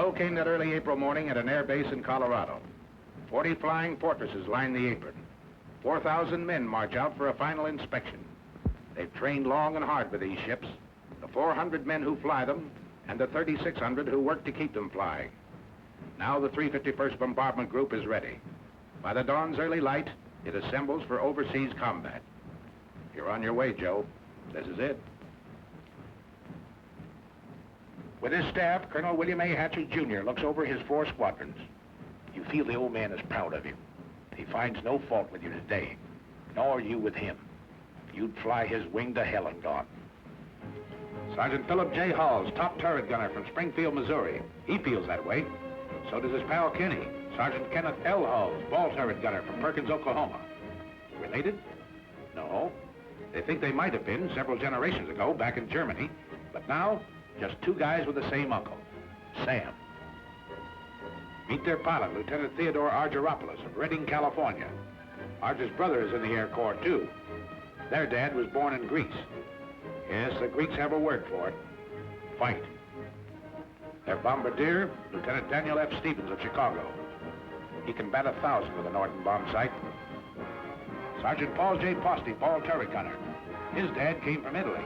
blow came that early April morning at an air base in Colorado. 40 flying fortresses line the apron. 4,000 men march out for a final inspection. They've trained long and hard with these ships, the 400 men who fly them, and the 3,600 who work to keep them flying. Now the 351st Bombardment Group is ready. By the dawn's early light, it assembles for overseas combat. You're on your way, Joe. This is it. With his staff, Colonel William A. Hatcher, Jr. looks over his 4 squadrons. You feel the old man is proud of you. He finds no fault with you today, nor you with him. You'd fly his wing to hell and gone. Sergeant Philip J. Halls, top turret gunner from Springfield, Missouri. He feels that way. So does his pal Kenny, Sergeant Kenneth L. Halls, ball turret gunner from Perkins, Oklahoma. Related? No. They think they might have been several generations ago back in Germany, but now, just 2 guys with the same uncle, Sam. Meet their pilot, Lieutenant Theodore Argyropoulos of Redding, California. Argy's brother is in the Air Corps, too. Their dad was born in Greece. Yes, the Greeks have a word for it. Fight. Their bombardier, Lieutenant Daniel F. Stevens of Chicago. He can bat 1,000 with a Norden bomb sight. Sergeant Paul J. Posty, ball turret gunner. His dad came from Italy.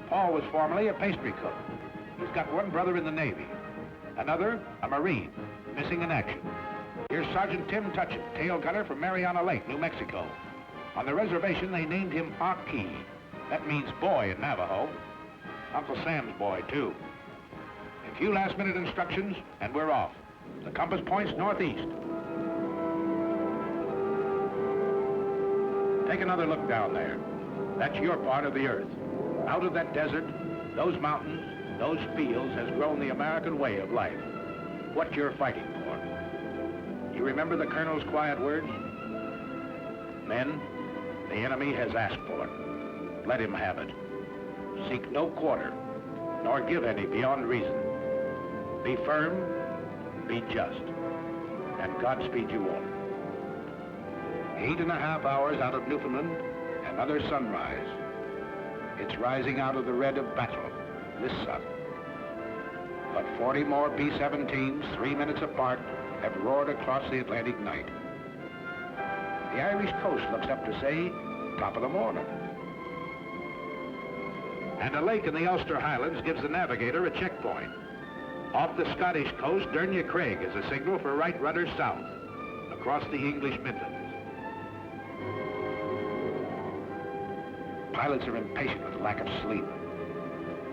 Paul was formerly a pastry cook. He's got 1 brother in the Navy. Another, a Marine, missing in action. Here's Sergeant Tim Tutchin, tail gunner from Mariana Lake, New Mexico. On the reservation, they named him Aki. That means boy in Navajo. Uncle Sam's boy, too. A few last-minute instructions, and we're off. The compass points northeast. Take another look down there. That's your part of the earth. Out of that desert, those mountains, those fields has grown the American way of life. What you're fighting for. You remember the Colonel's quiet words? Men, the enemy has asked for it. Let him have it. Seek no quarter, nor give any beyond reason. Be firm, be just, and Godspeed you all. 8.5 hours out of Newfoundland, another sunrise. It's rising out of the red of battle, this sun. But 40 more B-17s, 3 minutes apart, have roared across the Atlantic night. The Irish coast looks up to say, top of the morning. And a lake in the Ulster Highlands gives the navigator a checkpoint. Off the Scottish coast, Dernya Craig is a signal for right rudder south, across the English Midlands. Pilots are impatient with the lack of sleep.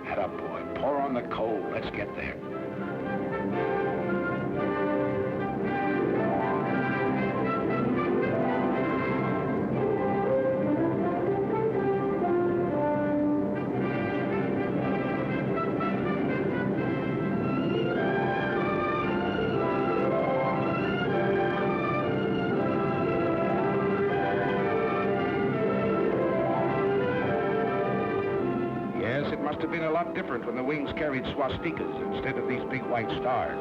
Head up, boy. Pour on the coal. Let's get there. Must have been a lot different when the wings carried swastikas instead of these big white stars.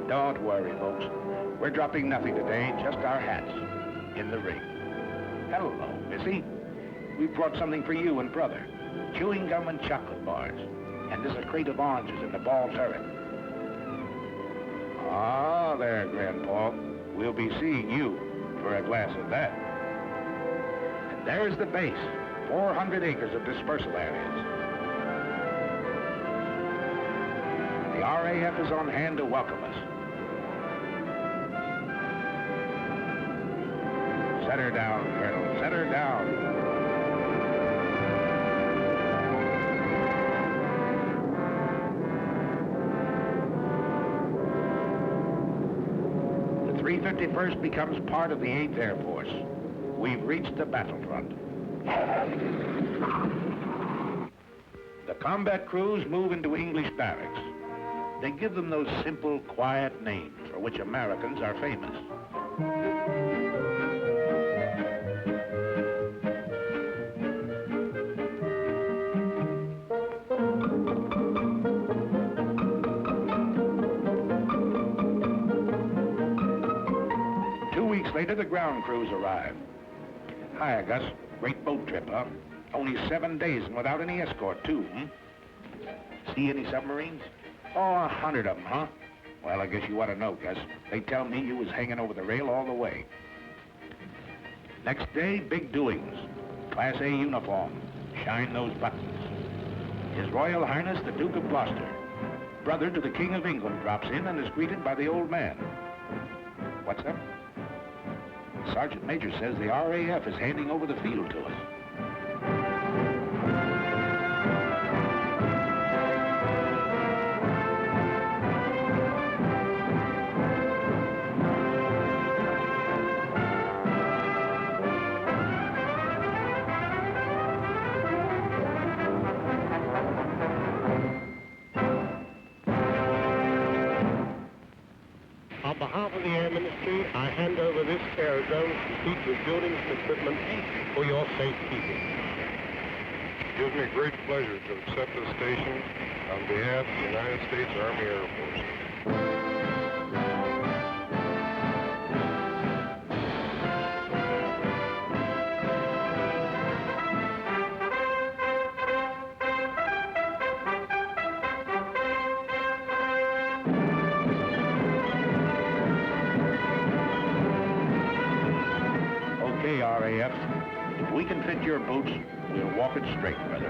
Don't worry, folks. We're dropping nothing today, just our hats in the ring. Hello, Missy. We brought something for you and brother. Chewing gum and chocolate bars. And there's a crate of oranges in the ball turret. Ah, there, Grandpa. We'll be seeing you for a glass of that. And there's the base. 400 acres of dispersal areas. The RAF is on hand to welcome us. Set her down, Colonel. Set her down. The 351st becomes part of the 8th Air Force. We've reached the battlefront. The combat crews move into English barracks. They give them those simple, quiet names for which Americans are famous. Later, the ground crews arrive. Hiya, Gus. Great boat trip, huh? Only 7 days and without any escort, too, See any submarines? Oh, 100 of them, huh? Well, I guess you ought to know, Gus. They tell me you was hanging over the rail all the way. Next day, big doings. Class A uniform. Shine those buttons. His Royal Highness, the Duke of Gloucester, brother to the King of England, drops in and is greeted by the old man. What's up? Sergeant Major says the RAF is handing over the field to us. On behalf of the Air Ministry, I hand over this aerodrome complete with buildings and equipment for your safekeeping. It gives me great pleasure to accept this station on behalf of the United States Army Air Force. Okay, RAF. If we can fit your boots, we'll walk it straight, brother.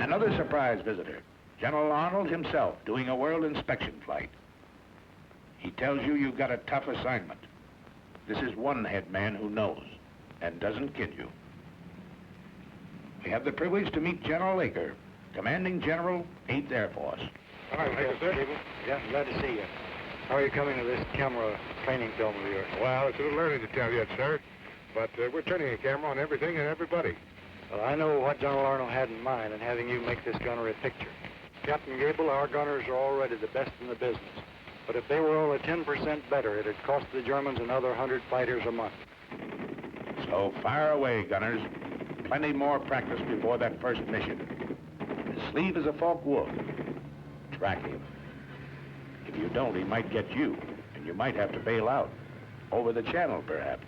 Another surprise visitor. General Arnold himself doing a world inspection flight. He tells you you've got a tough assignment. This is one head man who knows and doesn't kid you. We have the privilege to meet General Aker, Commanding General, 8th Air Force. Hi, thank you, sir. Gable. Yeah, glad to see you. How are you coming to this camera training film of yours? Well, it's a little early to tell yet, sir, but we're turning a camera on everything and everybody. Well, I know what General Arnold had in mind in having you make this gunner a picture. Captain Gable, our gunners are already the best in the business. But if they were only 10% better, it'd cost the Germans another 100 fighters a month. So fire away, gunners. Plenty more practice before that first mission. His sleeve is a forked wolf. Track him. If you don't, he might get you, and you might have to bail out. Over the channel, perhaps.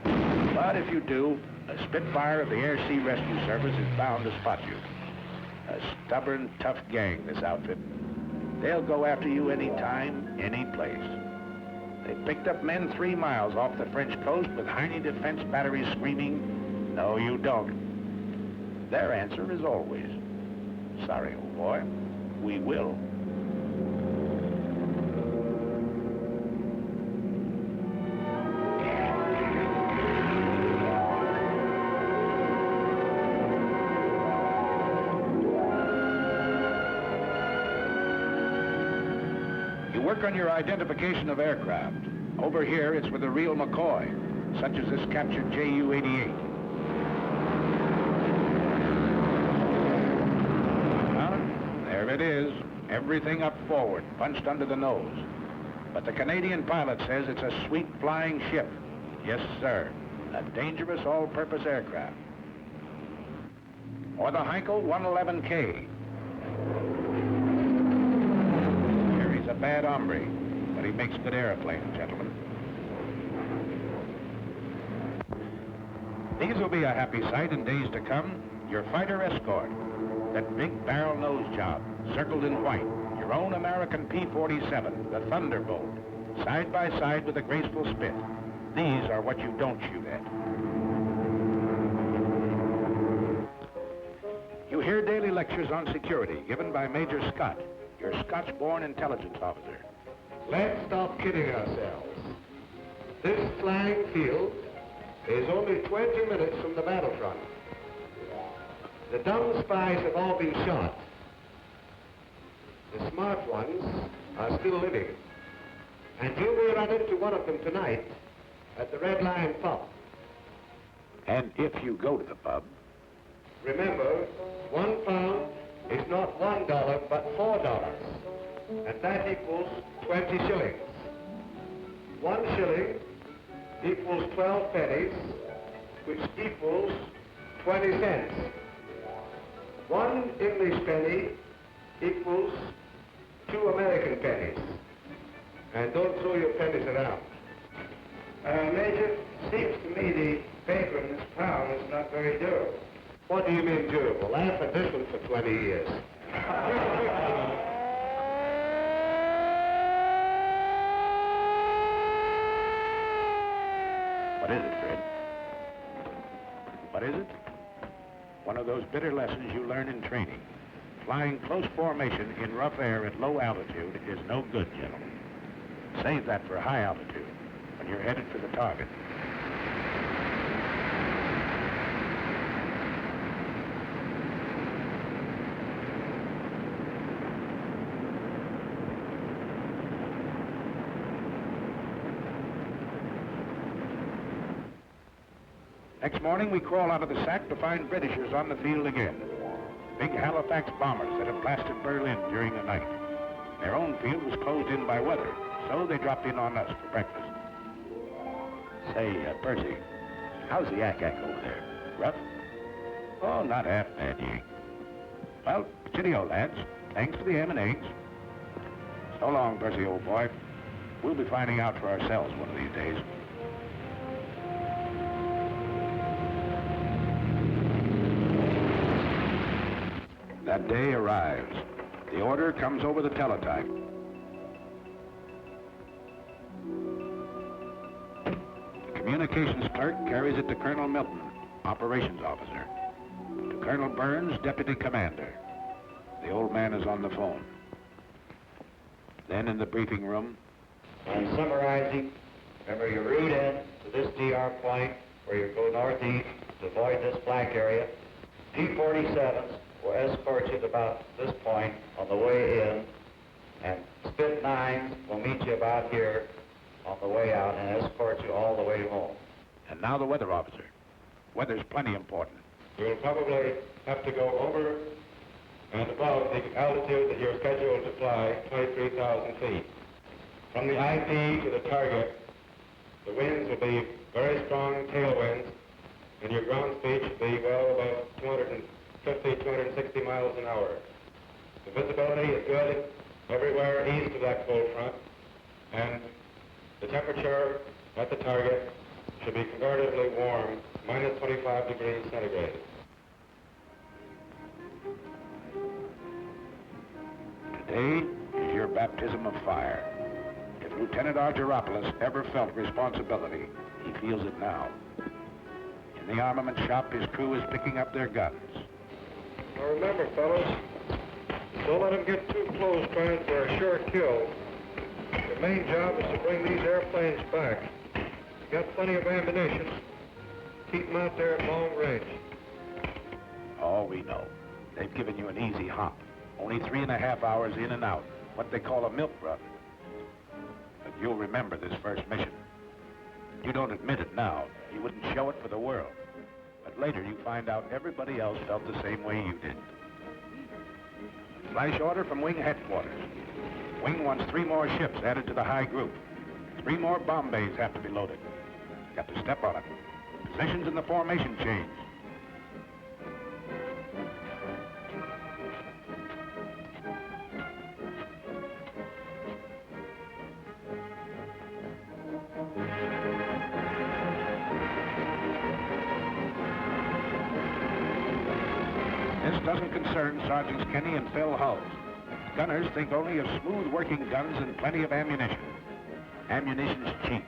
But if you do, a Spitfire of the Air Sea Rescue Service is bound to spot you. A stubborn, tough gang, this outfit. They'll go after you any time, any place. They picked up men 3 miles off the French coast with Heine defense batteries screaming, "No, you don't." Their answer is always, "Sorry, old boy, we will." You work on your identification of aircraft. Over here, it's with a real McCoy, such as this captured Ju-88. There it is, everything up forward, punched under the nose. But the Canadian pilot says it's a sweet flying ship. Yes, sir, a dangerous all-purpose aircraft. Or the Heinkel 111K. He's a bad hombre, but he makes good airplanes, gentlemen. These will be a happy sight in days to come. Your fighter escort. That big barrel nose job, circled in white. Your own American P-47, the Thunderbolt, side by side with a graceful spit. These are what you don't shoot at. You hear daily lectures on security given by Major Scott, your Scotch-born intelligence officer. Let's stop kidding ourselves. This flying field is only 20 minutes from the battlefront. The dumb spies have all been shot. The smart ones are still living. And you may run into one of them tonight at the Red Lion pub. And if you go to the pub, remember, £1 is not $1, but $4. And that equals 20 shillings. 1 shilling equals 12 pennies, which equals 20 cents. 1 English penny equals 2 American pennies. And don't throw your pennies around. Major, seems to me the paper in this town is not very durable. What do you mean durable? Laugh at What is it, Fred? What is it? One of those bitter lessons you learn in training. Flying close formation in rough air at low altitude is no good, gentlemen. Save that for high altitude, when you're headed for the target. Next morning, we crawl out of the sack to find Britishers on the field again. Big Halifax bombers that had blasted Berlin during the night. Their own field was closed in by weather, so they dropped in on us for breakfast. Say, Percy, how's the yak-yak over there? Rough? Oh, not half bad, Yank. Well, cheerio, lads. Thanks for the ham and eggs. So long, Percy, old boy. We'll be finding out for ourselves one of these days. That day arrives. The order comes over the teletype. The communications clerk carries it to Colonel Milton, operations officer. To Colonel Burns, deputy commander. The old man is on the phone. Then in the briefing room. I'm summarizing. Remember your route in to this DR point where you go northeast to avoid this black area. P-47s will escort you to about this point on the way in, and Spit 9s will meet you about here on the way out and escort you all the way home. And now the weather officer. Weather's plenty important. You'll probably have to go over and above the altitude that you're scheduled to fly, 23,000 feet. From the IP to the target, the winds will be very strong tailwinds, and your ground speed should be, well, about 260 miles an hour. The visibility is good everywhere east of that cold front, and the temperature at the target should be comparatively warm, minus 25 degrees centigrade. Today is your baptism of fire. If Lieutenant Argyropoulos ever felt responsibility, he feels it now. In the armament shop, his crew is picking up their guns. Now remember, fellas, don't let them get too close trying for a sure kill. Your main job is to bring these airplanes back. You got plenty of ammunition. Keep them out there at long range. Oh, we know. They've given you an easy hop. Only 3.5 hours in and out. What they call a milk run. But you'll remember this first mission. You don't admit it now. You wouldn't show it for the world. But later you find out everybody else felt the same way you did. Flash order from Wing headquarters. Wing wants 3 more ships added to the high group. 3 more bomb bays have to be loaded. Got to step on it. Positions in the formation change. This doesn't concern Sergeants Kenny and Phil Hulls. Gunners think only of smooth working guns and plenty of ammunition. Ammunition's cheap.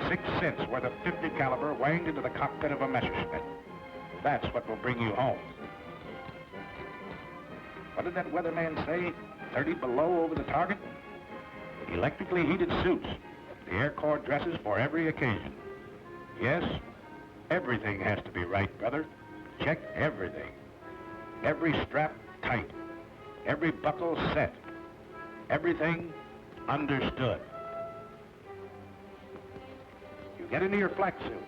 6 cents worth of .50 caliber wanged into the cockpit of a Messerschmitt. That's what will bring you home. What did that weatherman say? 30 below over the target? Electrically heated suits. The Air Corps dresses for every occasion. Yes, everything has to be right, brother. Check everything. Every strap tight. Every buckle set. Everything understood. You get into your flak suit.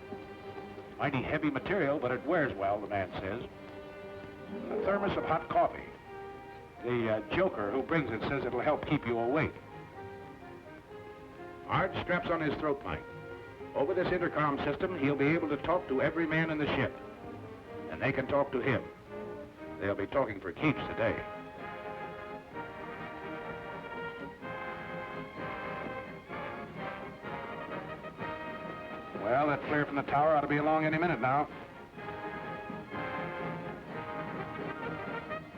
Mighty heavy material, but it wears well, the man says. A thermos of hot coffee. The joker who brings it says it'll help keep you awake. Art straps on his throat mic. Over this intercom system, he'll be able to talk to every man in the ship. And they can talk to him. They'll be talking for keeps today. Well, that flare from the tower ought to be along any minute now.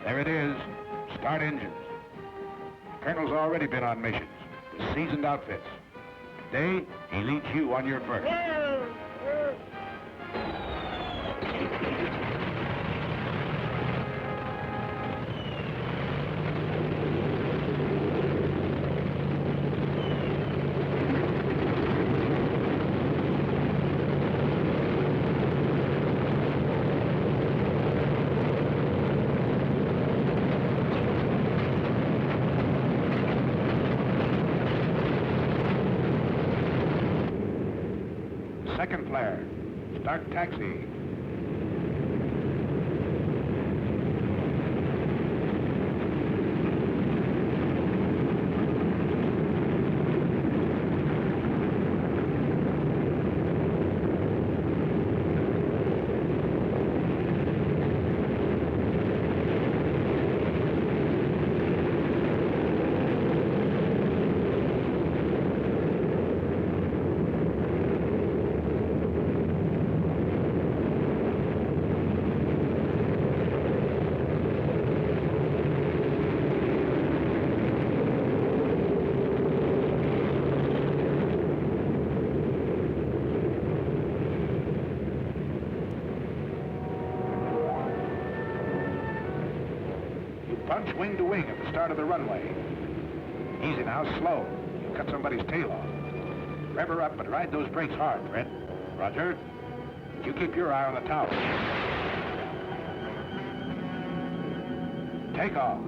There it is. Start engines. The Colonel's already been on missions with seasoned outfits. Today, he leads you on your first. Second flare. Start taxi. Punch wing to wing at the start of the runway. Easy now, slow. You'll cut somebody's tail off. Rev her up, but ride those brakes hard, Brett. Roger. You keep your eye on the tower. Take off.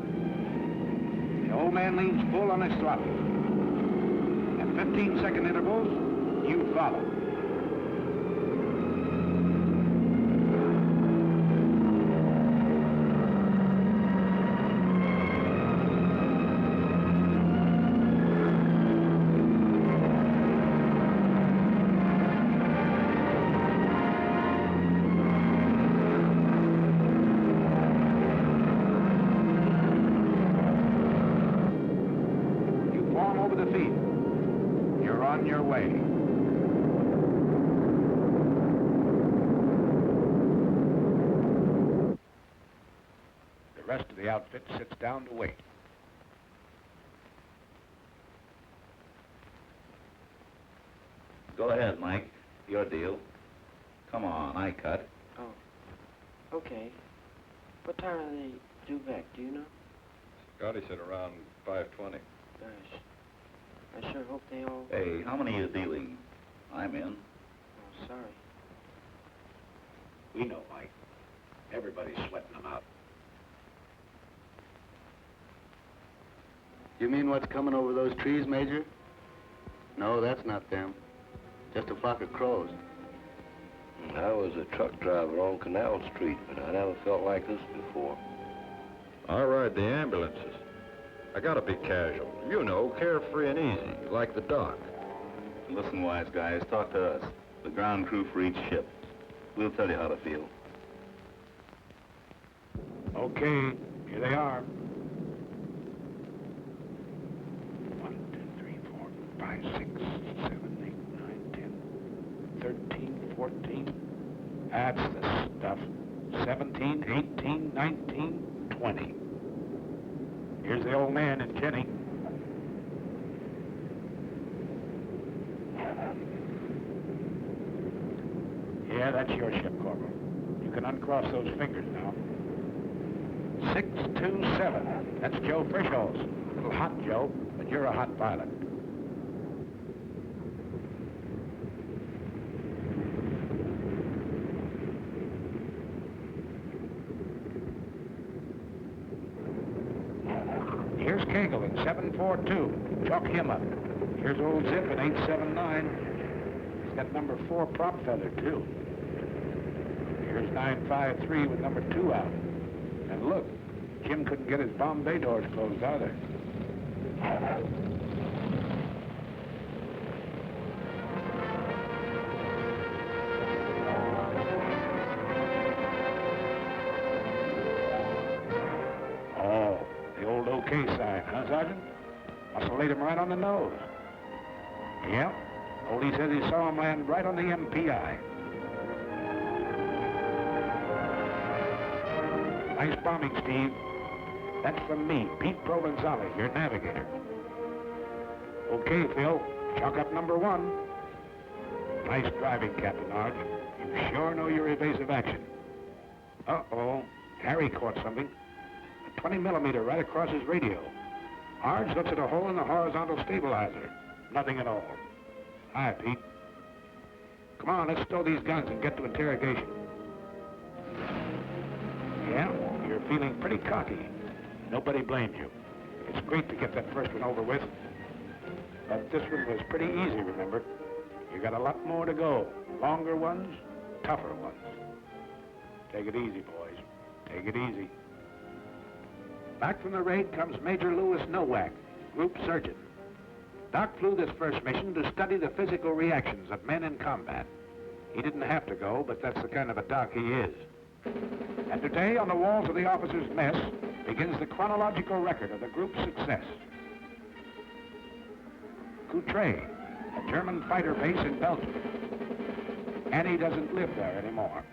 The old man leans full on his throttle. At 15-second intervals, you follow. You're on your way. The rest of the outfit sits down to wait. Go ahead, Mike. Your deal. Come on, I cut. Oh, okay. What time are they due back, do you know? Scotty said around 5:20. Gosh, I sure hope they all... Hey, how many are you dealing? I'm in. Oh, sorry. We know, Mike. Everybody's sweating them out. You mean what's coming over those trees, Major? No, that's not them. Just a flock of crows. I was a truck driver on Canal Street, but I never felt like this before. I ride the ambulances. I gotta be casual. You know, carefree and easy, like the doc. Listen, wise guys, talk to us. The ground crew for each ship. We'll tell you how to feel. Okay, here they are. 1, 2, 3, 4, 5, 6, 7, 8, 9, 10, 13, 14. That's the stuff. 17, 18, 19, 20. Here's the old man and Jenny. Yeah, that's your ship, Corporal. You can uncross those fingers now. 627. That's Joe Frischholz. A little hot, Joe, but you're a hot pilot. Here's Gable in 742. Chalk him up. Here's old Zip in 879. He's got number 4 prop feather, too. Here's 953 with number 2 out. And look, Jim couldn't get his Bombay doors closed either. Oh, the old OK sign, huh, Sergeant? Must have laid him right on the nose. Yep. Oldie says he saw him land right on the MPI. Nice bombing, Steve. That's from me, Pete Provenzale, your navigator. Okay, Phil, chalk up number 1. Nice driving, Captain Arch. You sure know your evasive action. Uh-oh, Harry caught something. A 20 millimeter right across his radio. Arch looks at a hole in the horizontal stabilizer. Nothing at all. Hi, Pete. Come on, let's stow these guns and get to interrogation. Yeah, you're feeling pretty cocky. Nobody blames you. It's great to get that first one over with. But this one was pretty easy, remember? You got a lot more to go. Longer ones, tougher ones. Take it easy, boys. Take it easy. Back from the raid comes Major Louis Nowak, Group Surgeon. Doc flew this first mission to study the physical reactions of men in combat. He didn't have to go, but that's the kind of a doc he is. And today, on the walls of the officers' mess, begins the chronological record of the group's success. Coutray, a German fighter base in Belgium. Annie doesn't live there anymore.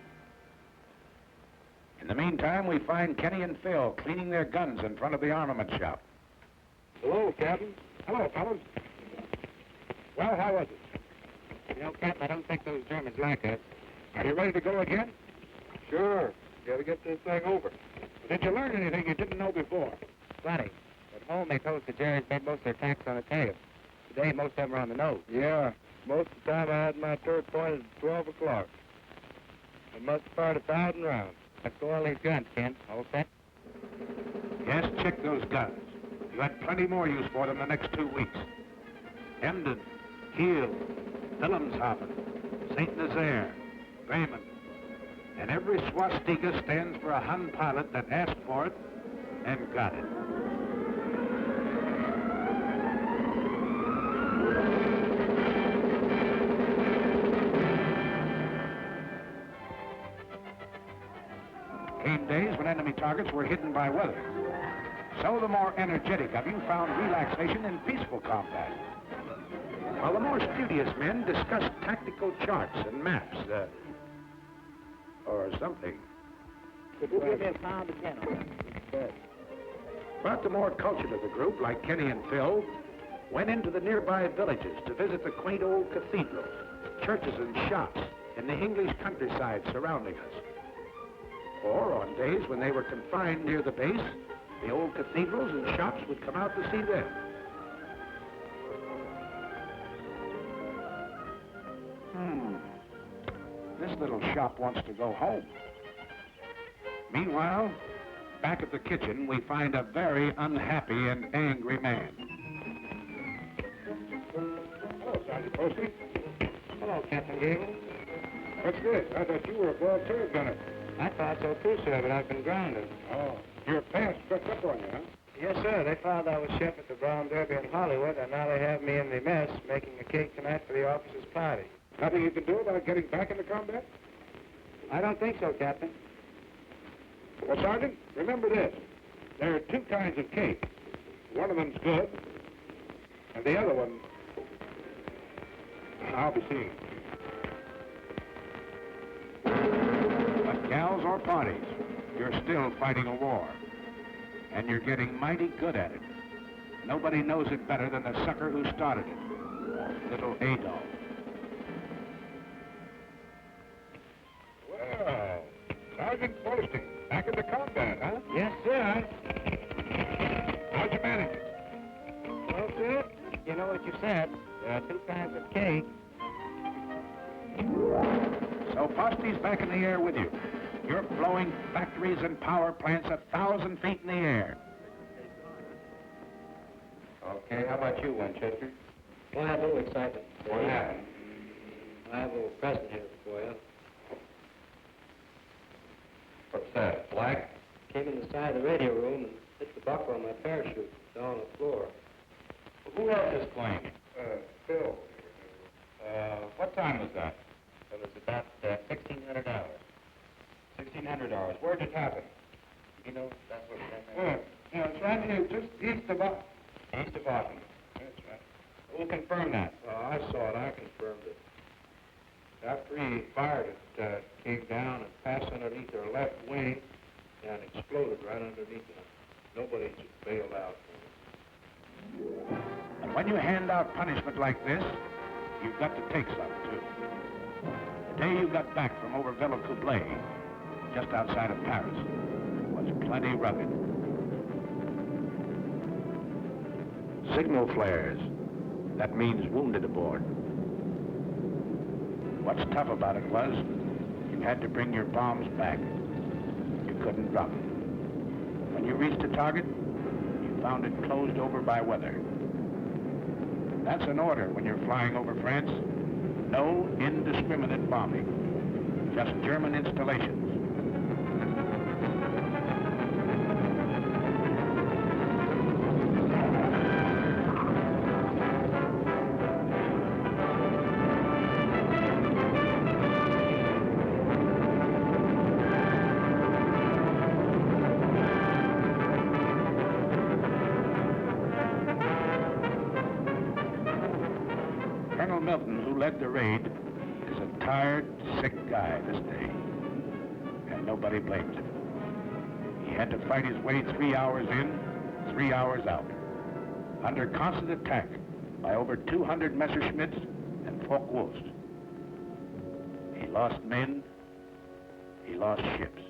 In the meantime, we find Kenny and Phil cleaning their guns in front of the armament shop. Hello, Captain. Hello, fellas. Well, how was it? You know, Captain, I don't think those Germans like us. Are you ready to go again? Sure. Gotta get this thing over. Did you learn anything you didn't know before? Plenty. At home, they told us the Jerry's made most of their attacks on the tail. Today, most of them are on the nose. Yeah. Most of the time, I had my turret pointed at 12 o'clock. I must have fired 1,000 rounds. Let's go all these guns, Ken. All set? Yes, check those guns. You had plenty more use for them the next 2 weeks. Emden, Kiel, Wilhelmshaven, St. Nazaire, Bremen. And every swastika stands for a Hun pilot that asked for it and got it. Came days when enemy targets were hidden by weather. So the more energetic of you found relaxation in peaceful combat. While the more studious men discussed tactical charts and maps, or something. Could you give me a pound again on that? But the more cultured of the group, like Kenny and Phil, went into the nearby villages to visit the quaint old cathedrals, churches and shops in the English countryside surrounding us. Or on days when they were confined near the base, the old cathedrals and shops would come out to see them. This little shop wants to go home. Meanwhile, back at the kitchen, we find a very unhappy and angry man. Hello, Sergeant Posey. Hello, Captain Gable. What's this? I thought you were a broad turret gunner. I thought so too, sir, but I've been grounded. Oh, your pants crept up on you, huh? Yes, sir. They found I was chef at the Brown Derby in Hollywood, and now they have me in the mess making a cake tonight for the officers' party. Nothing you can do about getting back into combat? I don't think so, Captain. Well, Sergeant, remember this. There are 2 kinds of cake. One of them's good, and the other one, I'll be seeing. But gals or parties, you're still fighting a war. And you're getting mighty good at it. Nobody knows it better than the sucker who started it, little Adolf. Well, Sergeant Posting, back into combat, huh? Yes, sir. How'd you manage it? Well, sir, you know what you said. There are 2 kinds of cake. So Poste's back in the air with you. You're blowing factories and power plants 1,000 feet in the air. Okay, how about you, Winchester? Well, I have a little excitement. What happened? I have a little present here for you. What's that, black? Came in the side of the radio room and hit the buckle on my parachute down on the floor. Who else is playing? Phil. What time was that? It was about $1,600. $1,600. Where'd it happen? You know, that's what it It's right here, just east of us. East of Austin. That's right. Who'll confirm that? I saw it. I confirmed it. After he fired it, came down and passed underneath their left wing and exploded right underneath them. Nobody bailed out. And when you hand out punishment like this, you've got to take some, too. The day you got back from over Villacoublay, just outside of Paris, was plenty rugged. Signal flares. That means wounded aboard. What's tough about it was, you had to bring your bombs back. You couldn't drop them. When you reached a target, you found it closed over by weather. That's an order when you're flying over France. No indiscriminate bombing. Just German installations. Colonel Milton, who led the raid, is a tired, sick guy this day. And nobody blames him. He had to fight his way 3 hours in, 3 hours out. Under constant attack by over 200 Messerschmitts and Focke-Wulfs. He lost men, he lost ships,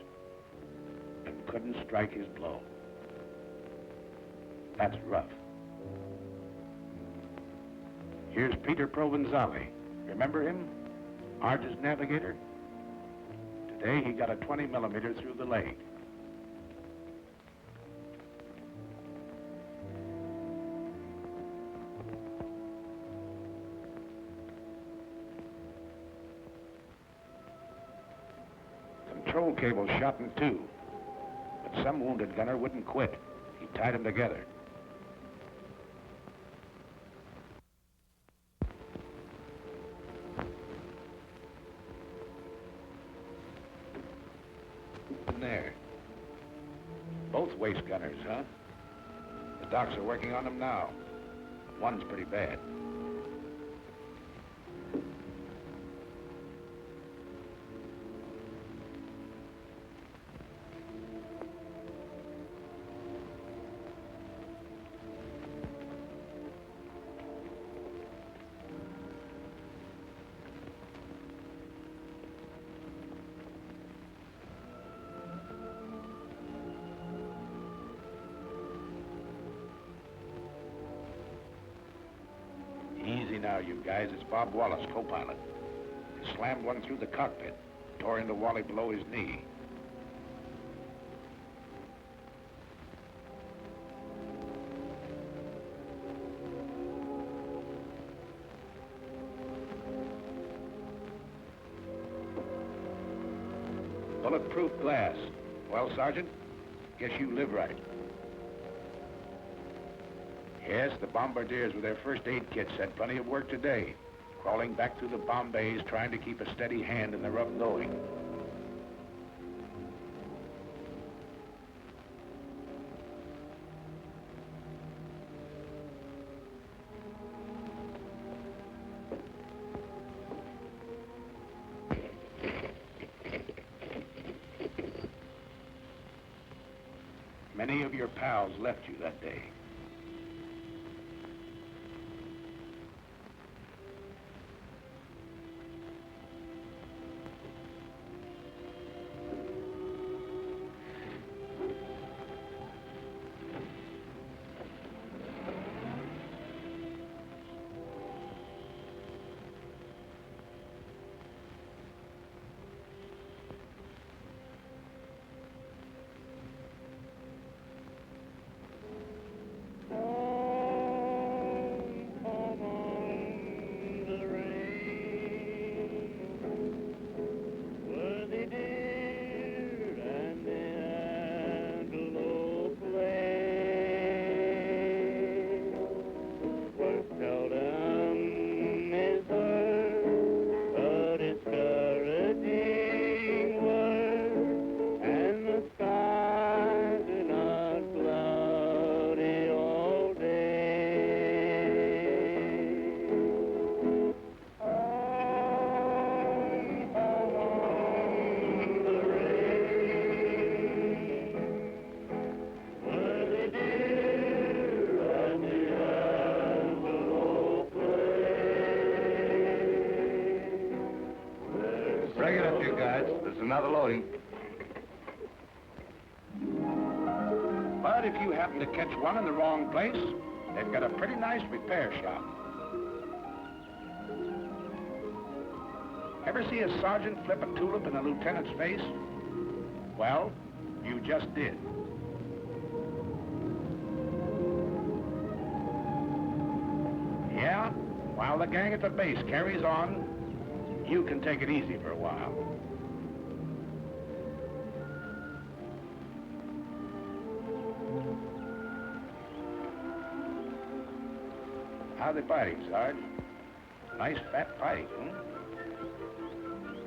and couldn't strike his blow. That's rough. Here's Peter Provenzali. Remember him? Arge's navigator? Today he got a 20 millimeter through the leg. Control cable shot in two, but some wounded gunner wouldn't quit. He tied them together. There. Both waist gunners, huh? The docs are working on them now. One's pretty bad. Easy now, you guys. It's Bob Wallace, co-pilot. He slammed one through the cockpit, tore into Wally below his knee. Bulletproof glass. Well, Sergeant, guess you live right. Yes, the bombardiers with their first aid kits had plenty of work today, crawling back through the bomb bays, trying to keep a steady hand in the rough going. Many of your pals left you that day. you, guys. There's another loading. But if you happen to catch one in the wrong place, they've got a pretty nice repair shop. Ever see a sergeant flip a tulip in a lieutenant's face? Well, you just did. Yeah, while the gang at the base carries on, you can take it easy for a while. How they fighting, Sarge? Nice fat fight, hmm?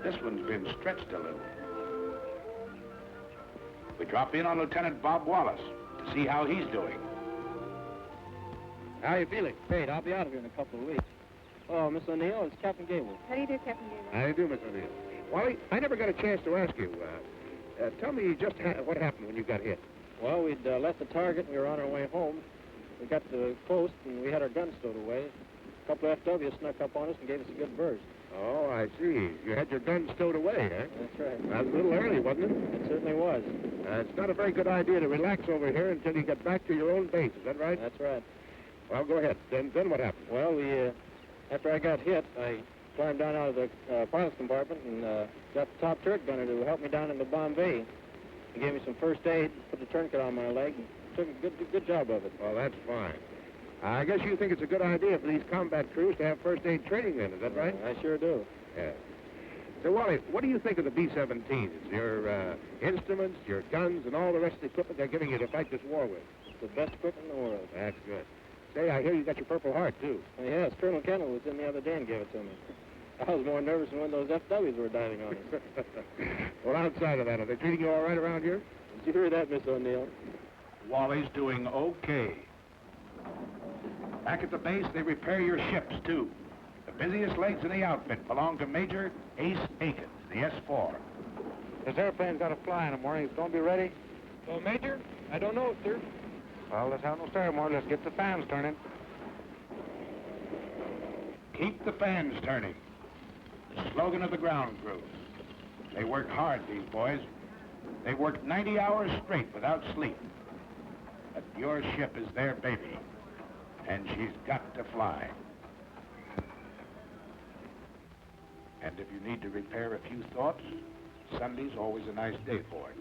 This one's been stretched a little. We drop in on Lieutenant Bob Wallace to see how he's doing. How are you feeling? Great. I'll be out of here in a couple of weeks. Oh, Miss O'Neill, it's Captain Gable. How do you do, Captain Gable? How do you do, Miss O'Neill? Wally, I never got a chance to ask you. Tell me just what happened when you got hit. Well, we'd left the target and we were on our way home. We got to the coast and we had our guns stowed away. A couple of FWs snuck up on us and gave us a good burst. Oh, I see. You had your guns stowed away, eh? That's right. That was a little early, wasn't it? It certainly was. It's not a very good idea to relax over here until you get back to your own base. Is that right? That's right. Well, go ahead. Then what happened? Well, after I got hit, I climbed down out of the pilot's compartment and got the top turret gunner to help me down into Bombay. He gave me some first aid, put the tourniquet on my leg, and took a good job of it. Well, that's fine. I guess you think it's a good idea for these combat crews to have first aid training then, is that right? I sure do. Yeah. So, Wally, what do you think of the B-17s? Your instruments, your guns, and all the rest of the equipment they're giving you to fight this war with? It's the best equipment in the world. That's good. Say, I hear you got your Purple Heart, too. Oh, yes, Colonel Kendall was in the other day and gave it to me. I was more nervous than when those FWs were diving on us. Well, outside of that, are they treating you all right around here? Did you hear that, Miss O'Neill? Wally's doing okay. Back at the base, they repair your ships, too. The busiest legs in the outfit belong to Major Ace Akins, the S-4. This airplane's got to fly in the morning. It's going to be ready? Well, Major, I don't know, sir. Well, let's have no ceremony. Let's get the fans turning. Keep the fans turning. The slogan of the ground crew. They work hard, these boys. They work 90 hours straight without sleep. But your ship is their baby, and she's got to fly. And if you need to repair a few thoughts, Sunday's always a nice day for it,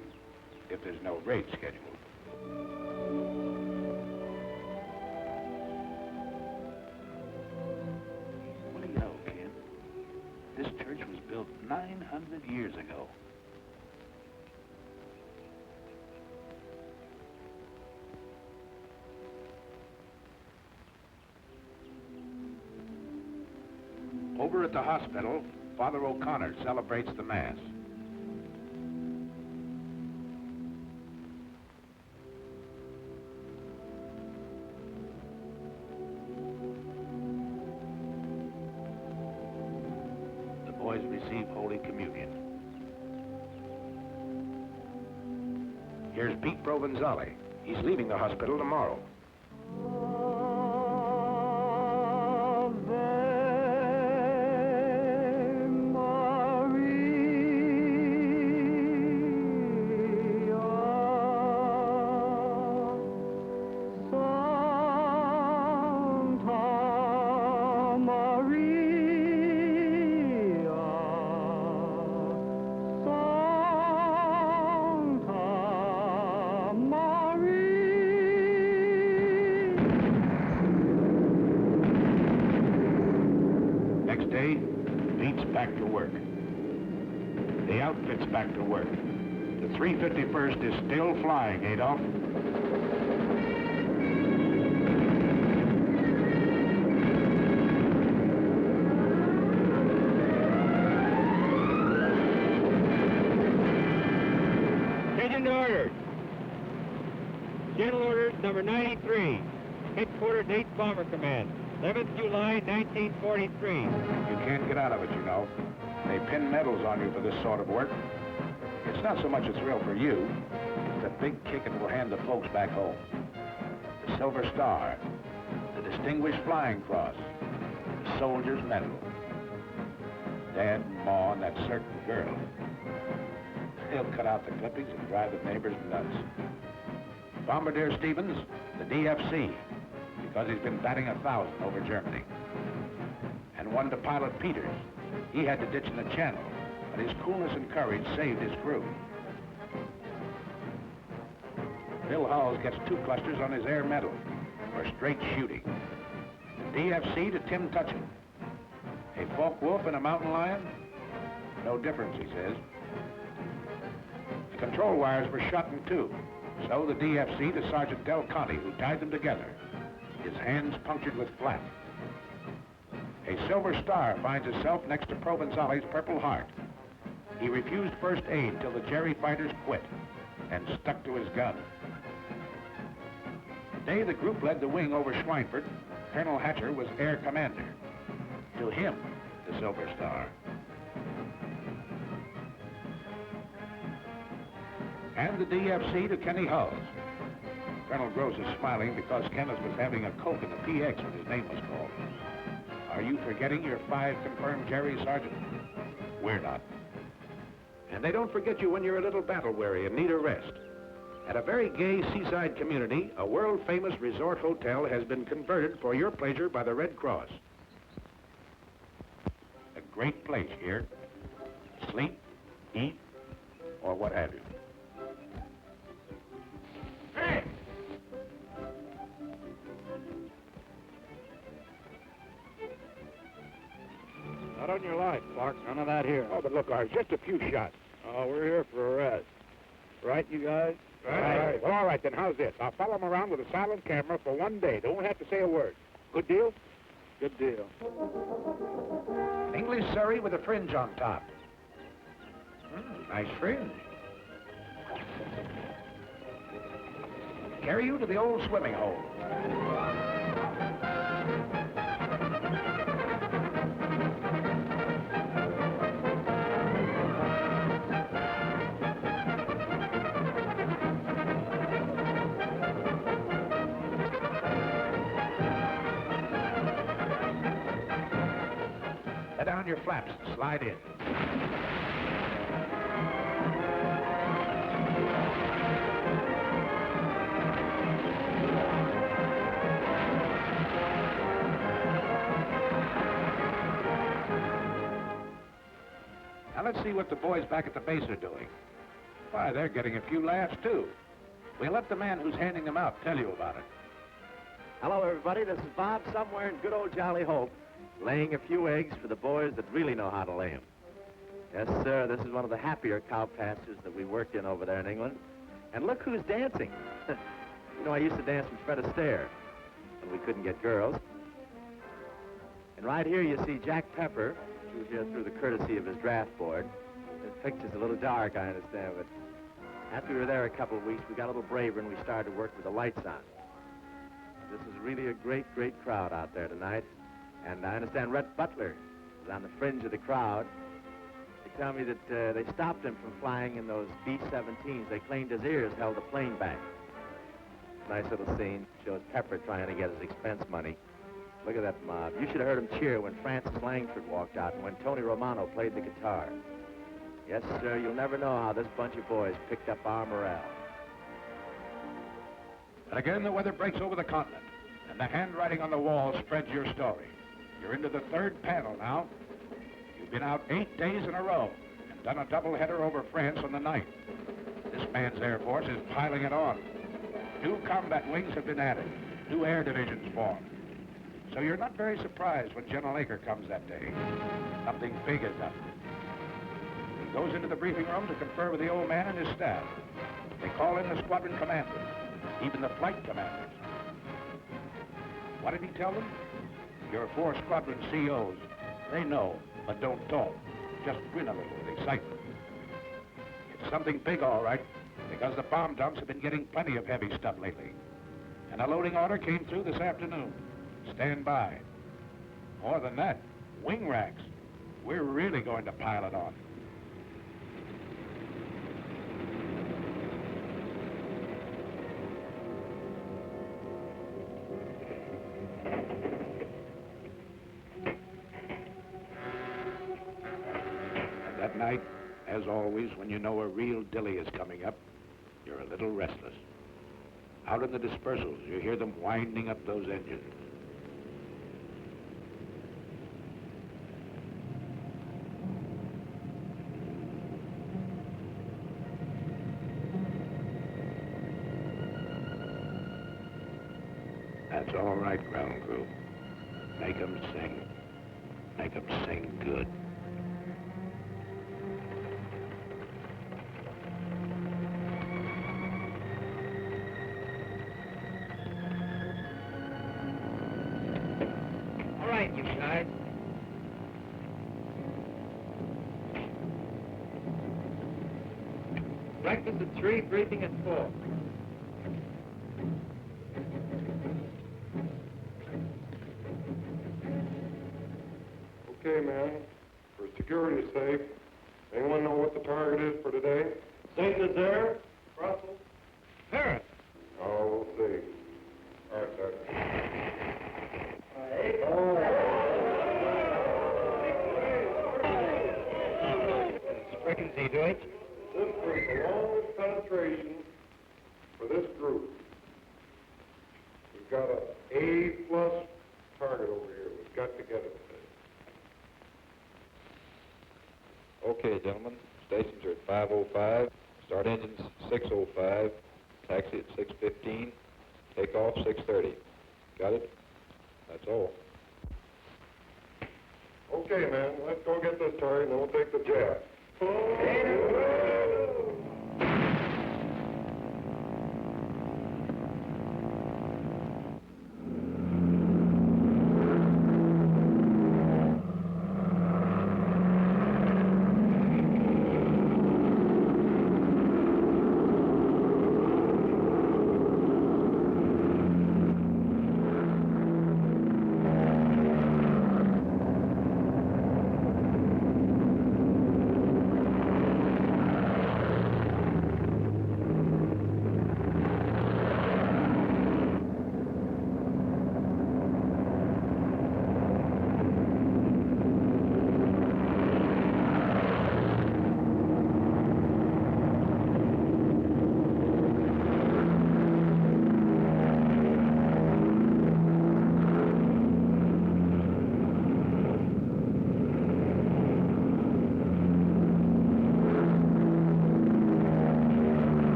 if there's no raid scheduled. What do you know, kid? This church was built 900 years ago. Over at the hospital, Father O'Connor celebrates the Mass. The boys receive Holy Communion. Here's Pete Provenzali. He's leaving the hospital tomorrow. Back to work. The outfit's back to work. The 351st is still flying, Adolf. Attention to orders. General orders number 93. Headquarters 8th Bomber Command. 11th July, 1943. You can't get out of it, you know. They pin medals on you for this sort of work. It's not so much a thrill for you. It's a big kick it will hand the folks back home. The Silver Star, the Distinguished Flying Cross, the Soldier's Medal. Dad and Ma and that certain girl. They'll cut out the clippings and drive the neighbors nuts. Bombardier Stevens, the DFC, because he's been batting 1,000 over Germany. And one to Pilot Peters. He had to ditch in the channel, but his coolness and courage saved his crew. Bill Hawes gets 2 clusters on his air medal for straight shooting. The DFC to Tim Tutchin. A Focke Wolf and a mountain lion? No difference, he says. The control wires were shot in 2. So the DFC to Sergeant Del Conte, who tied them together, his hands punctured with flap. A Silver Star finds itself next to Provenzali's Purple Heart. He refused first aid till the Jerry fighters quit and stuck to his gun. The day the group led the wing over Schweinfurt, Colonel Hatcher was air commander. To him, the Silver Star. And the DFC to Kenny Hulls. Colonel Gross is smiling because Kenneth was having a Coke in the PX when his name was called. Are you forgetting your 5 confirmed Jerry, Sergeant? We're not. And they don't forget you when you're a little battle-weary and need a rest. At a very gay seaside community, a world-famous resort hotel has been converted for your pleasure by the Red Cross. A great place here. Sleep, eat, or what have you. Hey! Not on your life, Clark. None of that here. Oh, but look, Arch, just a few shots. Oh, we're here for a rest. Right, you guys? Right. Well, all right, then how's this? I'll follow him around with a silent camera for 1 day. Don't have to say a word. Good deal? Good deal. English Surrey with a fringe on top. Nice fringe. Carry you to the old swimming hole. Let down your flaps and slide in. Now let's see what the boys back at the base are doing. Why, they're getting a few laughs, too. We'll let the man who's handing them out tell you about it. Hello, everybody. This is Bob somewhere in good old Jolly Hope, laying a few eggs for the boys that really know how to lay them. Yes, sir, this is one of the happier cow pastures that we worked in over there in England. And look who's dancing. You know, I used to dance with Fred Astaire when we couldn't get girls. And right here you see Jack Pepper, who's here through the courtesy of his draft board. His picture's a little dark, I understand, but after we were there a couple of weeks, we got a little braver and we started to work with the lights on. This is really a great, great crowd out there tonight. And I understand Rhett Butler is on the fringe of the crowd. They tell me that they stopped him from flying in those B-17s. They claimed his ears held the plane back. Nice little scene. Shows Pepper trying to get his expense money. Look at that mob. You should have heard him cheer when Francis Langford walked out and when Tony Romano played the guitar. Yes, sir, you'll never know how this bunch of boys picked up our morale. And again, the weather breaks over the continent, and the handwriting on the wall spreads your story. You're into the 3rd panel now. You've been out 8 days in a row and done a doubleheader over France on the 9th. This man's Air Force is piling it on. 2 combat wings have been added. 2 air divisions formed. So you're not very surprised when General Aker comes that day. Something big is up. He goes into the briefing room to confer with the old man and his staff. They call in the squadron commanders, even the flight commanders. What did he tell them? Your 4 squadron COs. They know, but don't talk. Just grin a little with excitement. It's something big, all right, because the bomb dumps have been getting plenty of heavy stuff lately. And a loading order came through this afternoon. Stand by. More than that, wing racks. We're really going to pile it on. night, as always, when you know a real dilly is coming up, you're a little restless. Out in the dispersals, you hear them winding up those engines. That's all right, ground crew. Make 'em sing. Make 'em sing good. All right, you guys. Breakfast at 3, briefing at 4. Okay, man. For security's sake, anyone know what the target is for today? Saint Nazaire? Brussels? Paris. Oh, we'll see. All right, sir. Sprechen Sie Deutsch? This was the longest penetration for this group. We've got an A+ target over here. We've got to get it today. Okay, gentlemen. Stations are at 5:05. Start engines 6:05. Taxi at 6:15. Take off 6:30. Got it? That's all. Okay, man. Let's go get this target and then we'll take the jet.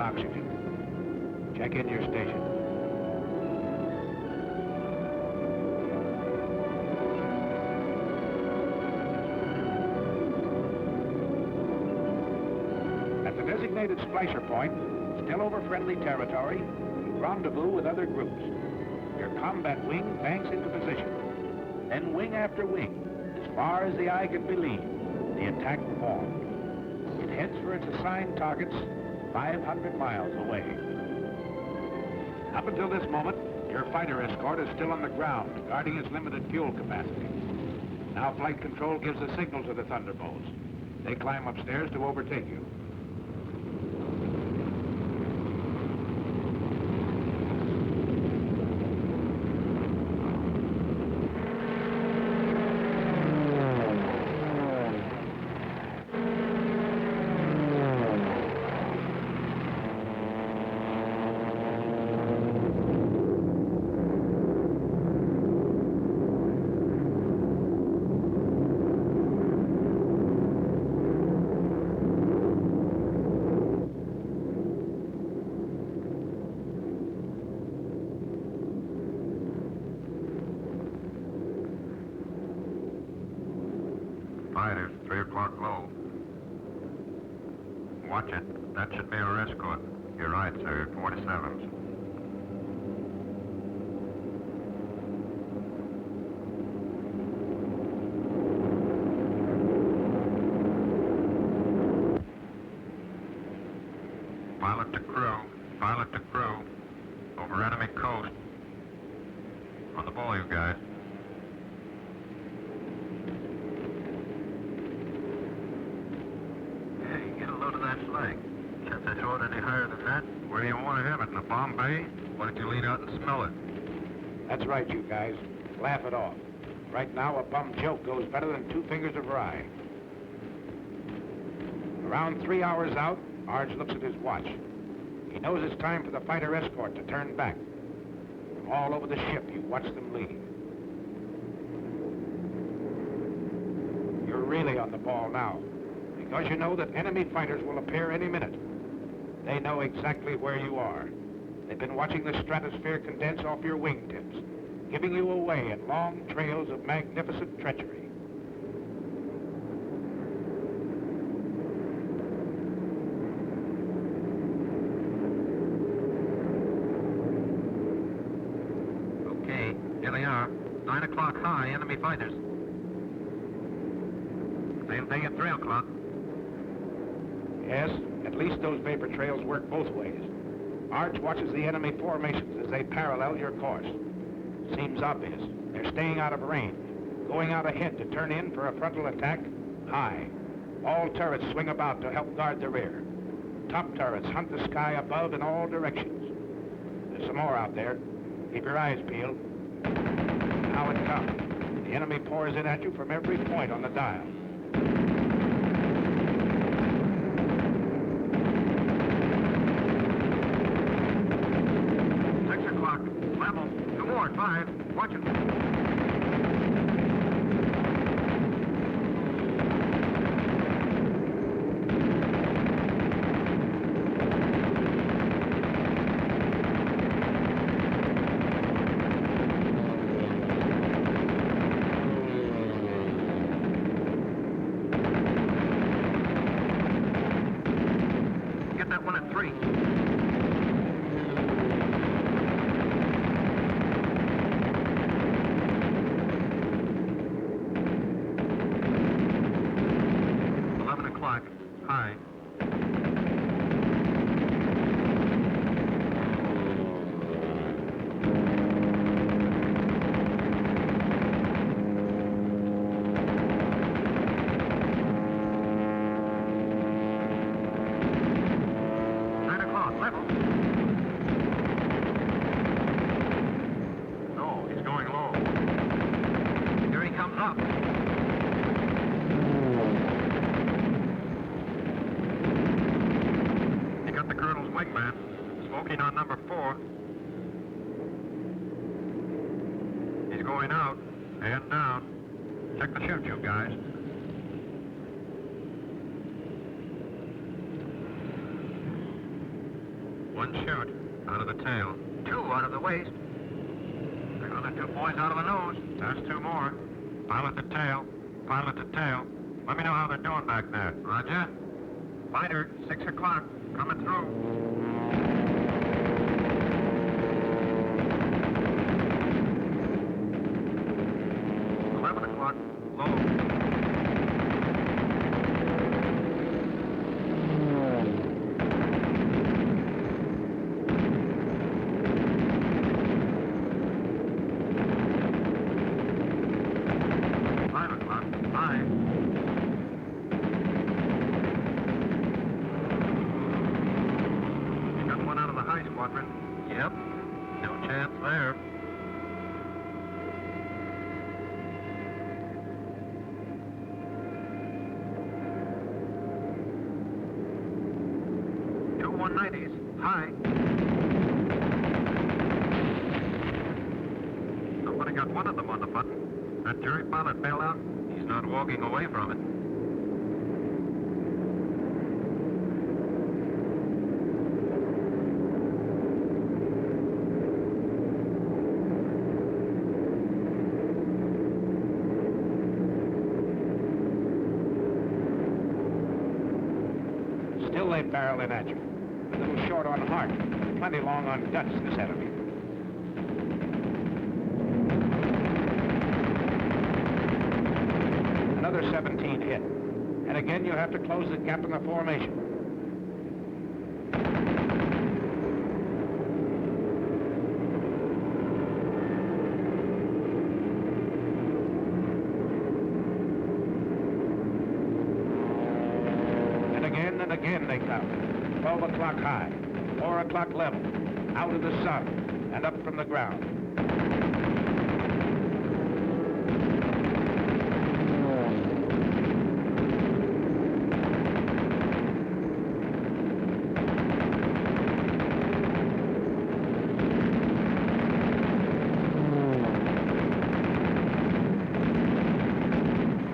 Oxygen. Check in your station. At the designated splicer point, still over friendly territory, you rendezvous with other groups. Your combat wing banks into position. Then wing after wing, as far as the eye can believe, the attack forms. It heads for its assigned targets 500 miles away. Up until this moment, your fighter escort is still on the ground, guarding its limited fuel capacity. Now flight control gives a signal to the Thunderbolts. They climb upstairs to overtake you. Fighters, 3 o'clock low. Watch it. That should be our escort. You're right, sir. 47s. Pilot to crew. Pilot to crew. Over enemy coast. On the ball, you guys. Hey, get a load of that flag. Can't they throw it any higher than that? Where do you want to have it? In the bomb bay? Why don't you lean out and smell it? That's right, you guys. Laugh it off. Right now, a bum joke goes better than 2 fingers of rye. Around 3 hours out, Arge looks at his watch. He knows it's time for the fighter escort to turn back. From all over the ship, you watch them leave. You're really on the ball now, because you know that enemy fighters will appear any minute. They know exactly where you are. They've been watching the stratosphere condense off your wingtips, giving you away in long trails of magnificent treachery. Okay, here they are. 9 o'clock high, enemy fighters. Same thing at 3 o'clock. Yes, at least those vapor trails work both ways. Arch watches the enemy formations as they parallel your course. Seems obvious. They're staying out of range, going out ahead to turn in for a frontal attack high. All turrets swing about to help guard the rear. Top turrets hunt the sky above in all directions. There's some more out there. Keep your eyes peeled. Now it comes. The enemy pours in at you from every point on the dial. Level. 2 more, 5. Watch it. Get that one at 3. High. Level. No, he's going low. Here he comes up. He got the colonel's wingman, smoking on number 4. He's going out and down. Check the chute, you guys. One chute out of the tail. 2 out of the waist. The other 2 boys out of the nose. There's 2 more. Pilot the tail. Pilot the tail. Let me know how they're doing back there. Roger. Fighter, 6 o'clock. Coming through. Yep, no chance there. Two 190s, high. Somebody got one of them on the button. That jury pilot bailed out. He's not walking away from it. They barrel in at you. A little short on heart, plenty long on guts, this enemy. Another 17 hit. And again, you have to close the gap in the formation. Again they come. 12 o'clock high, 4 o'clock level, out of the sun, and up from the ground.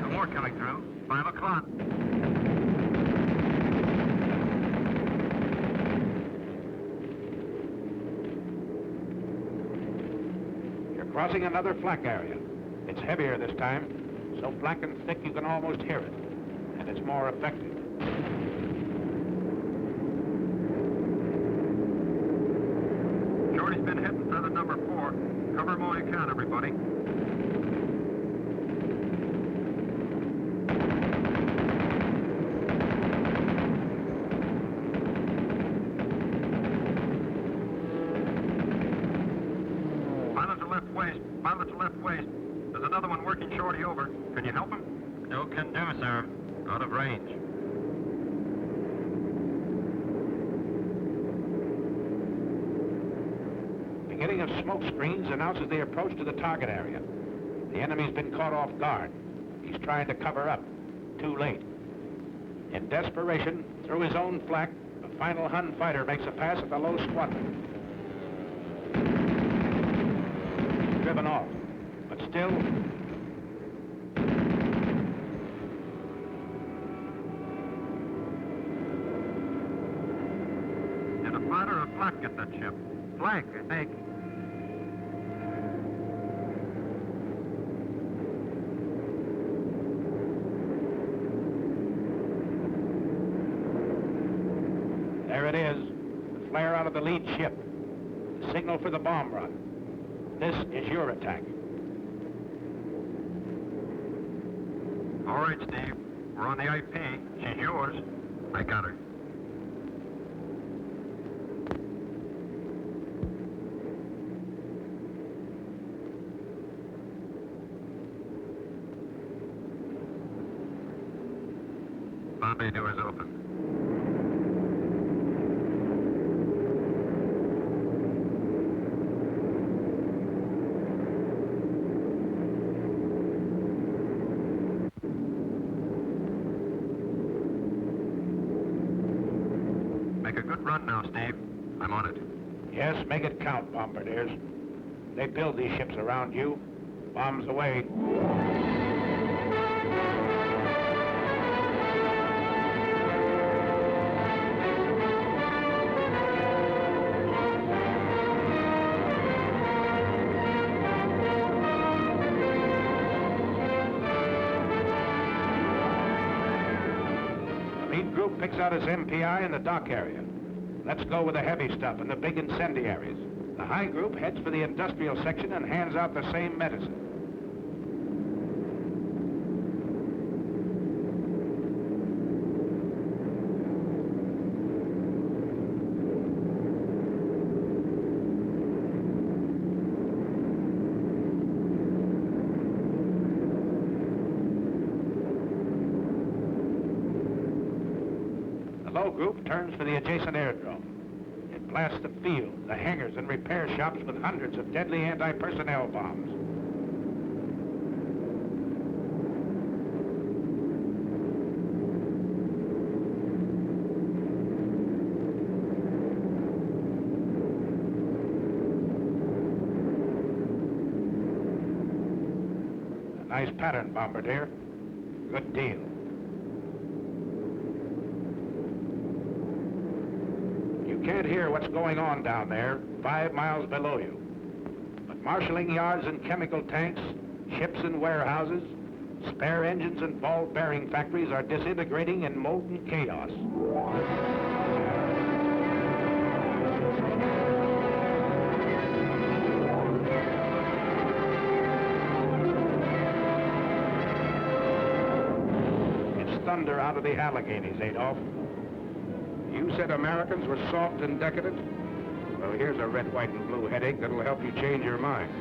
Some more coming through. 5 o'clock. Crossing another flak area. It's heavier this time, so black and thick you can almost hear it, and it's more effective. Shorty's been hitting feather number 4. Cover him all you can, everybody. Pilot to left waist. There's another one working Shorty over. Can you help him? No can do, sir. Out of range. Beginning of smoke screens announces the approach to the target area. The enemy's been caught off guard. He's trying to cover up. Too late. In desperation, through his own flak, the final Hun fighter makes a pass at the low squadron. Driven off, but still. Did a fighter or flak get that ship? Flak, I think. There it is, the flare out of the lead ship. The signal for the bomb run. This is your attack. All right, Steve. We're on the IP. She's yours. I got her. Bombay door is open. Make a good run now, Steve. I'm on it. Yes, make it count, bombardiers. They build these ships around you. Bombs away. Group picks out his MPI in the dock area. Let's go with the heavy stuff and the big incendiaries. The high group heads for the industrial section and hands out the same medicine. The low group turns for the adjacent airdrome. It blasts the field, the hangars, and repair shops with hundreds of deadly anti-personnel bombs. A nice pattern, Bombardier. Good deal. You can't hear what's going on down there, 5 miles below you. But marshalling yards and chemical tanks, ships and warehouses, spare engines and ball bearing factories are disintegrating in molten chaos. It's thunder out of the Alleghenies, Adolf. You said Americans were soft and decadent? Well, here's a red, white, and blue headache that'll help you change your mind.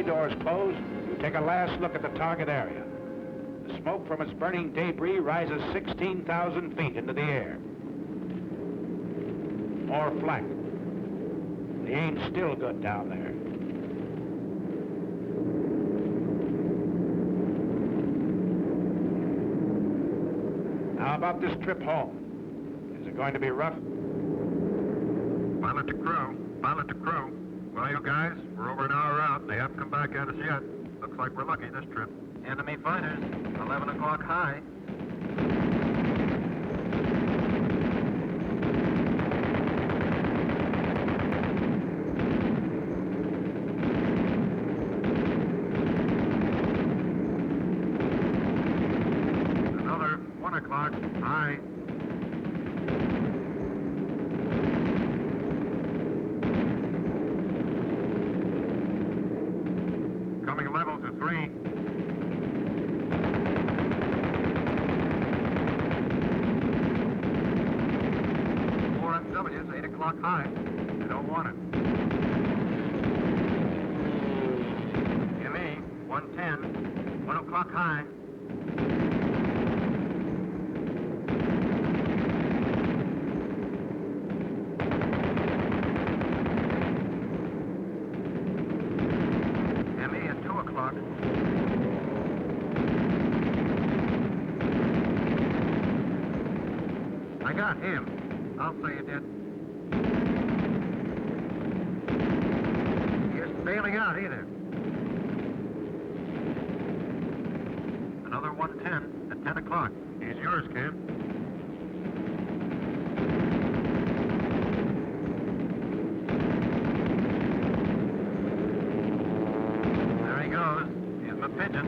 bay doors close, you take a last look at the target area. The smoke from its burning debris rises 16,000 feet into the air. More flak. The aim's still good down there. How about this trip home? Is it going to be rough? Pilot to crew. Pilot to crew. Well, you guys, we're over an hour out. They haven't come back at us yet. Looks like we're lucky this trip. Enemy fighters, 11 o'clock high. Another 1 o'clock high. Coming level to 3. W's, 8 o'clock high. You don't want it. ME, 110, 1 o'clock high. ME at 2 o'clock. I got him. I'll say you did. He isn't bailing out either. Another 110 at 10 o'clock. He's yours, Ken. There he goes. Here's my pigeon.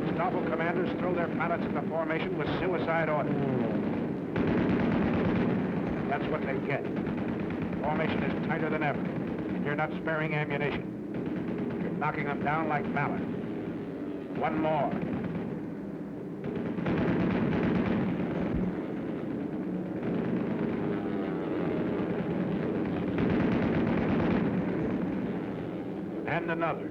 Gestapo commanders throw their pilots into formation with suicide orders. That's what they get. Formation is tighter than ever. You're not sparing ammunition. You're knocking them down like mallards. One more. And another.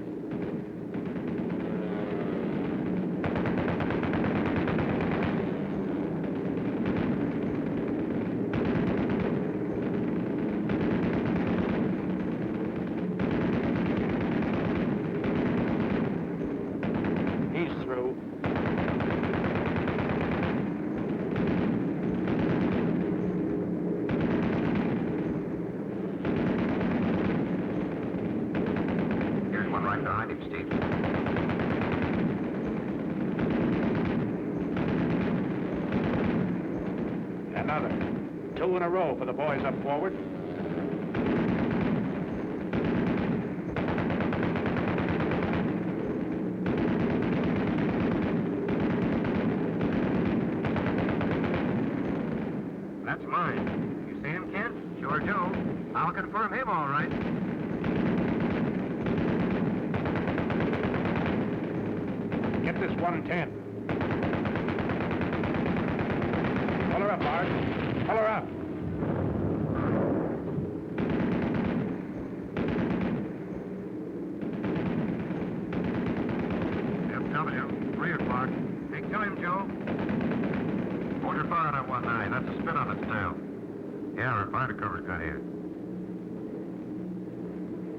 Another. 2 in a row for the boys up forward. That's mine. You see him, Ken? Sure do. I'll confirm him all right. Get this 110. Pull her up, Bart. Pull her up. FW, 3 o'clock. Hey, kill him, Joe. Hold your fire on that one eye. That's a spin on its tail. Yeah, our fighter cover's got here.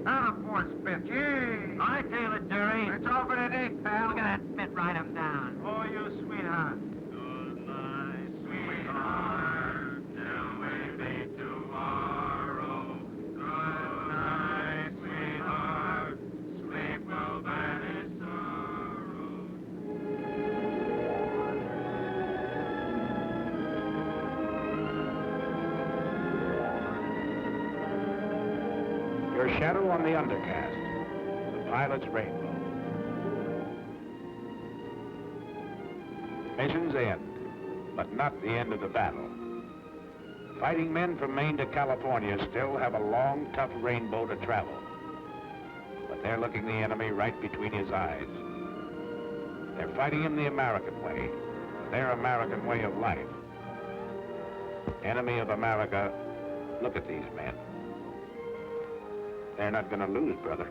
Ah, poor spit. Gee! I tail it, Jerry. It's over today, pal. Look at that spit. Ride him down. Oh, you sweetheart. Good night, sweetheart. Till we meet tomorrow. Good night, sweetheart. Sleep will banish sorrow. Your shadow on the undercast. The pilot's rainbow. Mission's end, but not the end of the battle. Fighting men from Maine to California still have a long, tough rainbow to travel. But they're looking the enemy right between his eyes. They're fighting him the American way, their American way of life. Enemy of America, look at these men. They're not going to lose, brother.